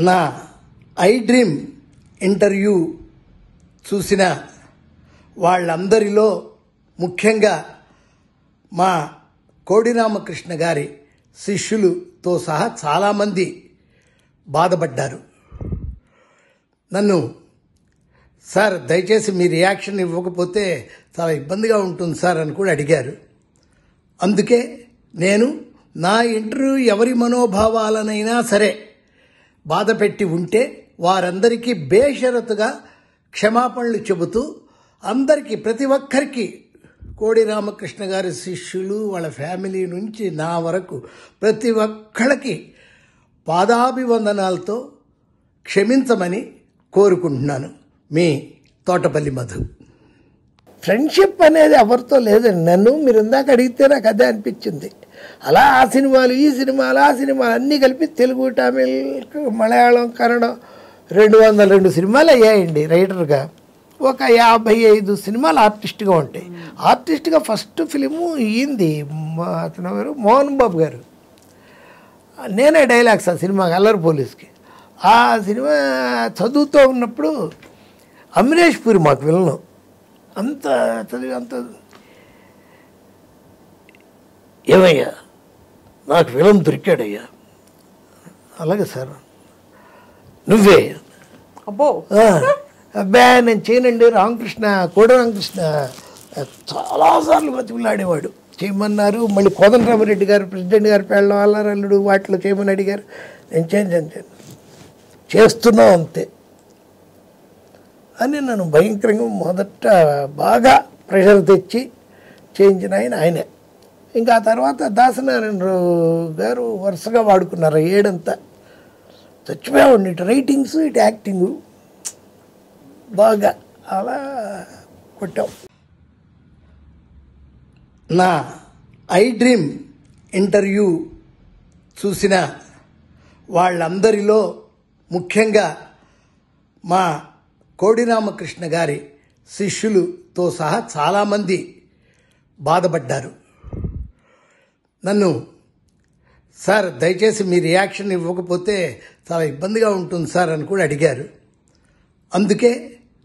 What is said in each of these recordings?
నా I dream interview చూసిన వాళ్ళందరిలో ముఖ్యంగా మా కోడి రామకృష్ణ గారి శిష్యులతో సహా చాలామంది బాధపడ్డారు. నన్ను సార్ దయచేసి మీ రియాక్షన్ ఇవ్వకపోతే చాలా ఇబ్బందిగా ఉంటుంది సార్ అని కూడా అడిగారు. అందుకే నేను నా ఇంటర్వ్యూ ఎవరి మనోభావాలనైనా సరే బాధ పెట్టి ఉంటే వారందరికీ బేషరతుగా క్షమాపణలు చెబుతూ అందరికీ ప్రతి ఒక్కరికి కోడి రామకృష్ణ గారి శిష్యులు వాళ్ళ ఫ్యామిలీ నుంచి నా వరకు ప్రతి ఒక్కళ్ళకి పాదాభివందనాలతో క్షమించమని కోరుకుంటున్నాను. మీ తోటపల్లి మధు. ఫ్రెండ్షిప్ అనేది ఎవరితో లేదండి. నన్ను మీరు ఇందాక అడిగితే నాకు అదే అనిపించింది. అలా ఆ సినిమాలు ఈ సినిమాలు ఆ సినిమాలు అన్నీ కలిపి తెలుగు, తమిళ్, మలయాళం, కన్నడం 202 సినిమాలు అయ్యాయండి రైటర్గా. ఒక 55 సినిమాలు ఆర్టిస్ట్గా ఉంటాయి. ఆర్టిస్ట్గా ఫస్ట్ ఫిలిము ఈంది అతను ఎవరు, మోహన్ బాబు గారు. నేనే డైలాగ్స్ ఆ సినిమాకి, అల్లరి పోలీస్కి. ఆ సినిమా చదువుతూ ఉన్నప్పుడు అమరేష్ పూరి మాకు విలను. అంత చదివి అంత ఏమయ్యా నాకు విలన్ దొరికాడయ్యా. అలాగే సార్ నువ్వే. అబ్బో అబ్బా నేను చేయనండి. కోడి రామకృష్ణ చాలాసార్లు బతికిలాడేవాడు. చేయమన్నారు. మళ్ళీ కోదండరామరెడ్డి గారు ప్రెసిడెంట్ గారు పెళ్ళ అల్లారల్లుడు వాటిలో చేయమని అడిగారు. నేను చేయను చేస్తున్నావు అంతే అని నన్ను భయంకరంగా మొదట బాగా ప్రెషర్ తెచ్చి చేయించిన ఆయనే. ఇంకా ఆ తర్వాత దాసనారాయణరావు గారు వరుసగా వాడుకున్నారు. ఏడంతా చచ్చిపోయాడు. ఇటు రైటింగ్స్ ఇటు యాక్టింగు బాగా అలా కొట్టాం. నా ఐ డ్రీమ్ ఇంటర్వ్యూ చూసిన వాళ్ళందరిలో ముఖ్యంగా మా కోడి రామకృష్ణ గారి శిష్యులతో సహా చాలామంది బాధపడ్డారు. నన్ను సార్ దయచేసి మీ రియాక్షన్ ఇవ్వకపోతే చాలా ఇబ్బందిగా ఉంటుంది సార్ అని కూడా అడిగారు. అందుకే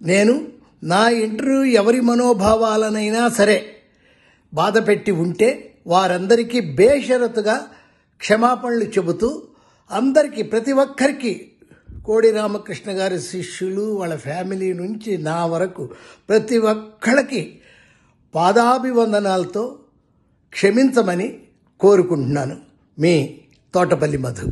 నేను నా ఇంటర్వ్యూ ఎవరి మనోభావాలనైనా సరే బాధ పెట్టి ఉంటే వారందరికీ బేషరతుగా క్షమాపణలు చెబుతూ అందరికీ ప్రతి ఒక్కరికి కోడి రామకృష్ణ గారి శిష్యులు వాళ్ళ ఫ్యామిలీ నుంచి నా వరకు ప్రతి ఒక్కళ్ళకి పాదాభివందనాలతో క్షమించమని కోరుకుంటున్నాను. మీ తోటపల్లి మధు.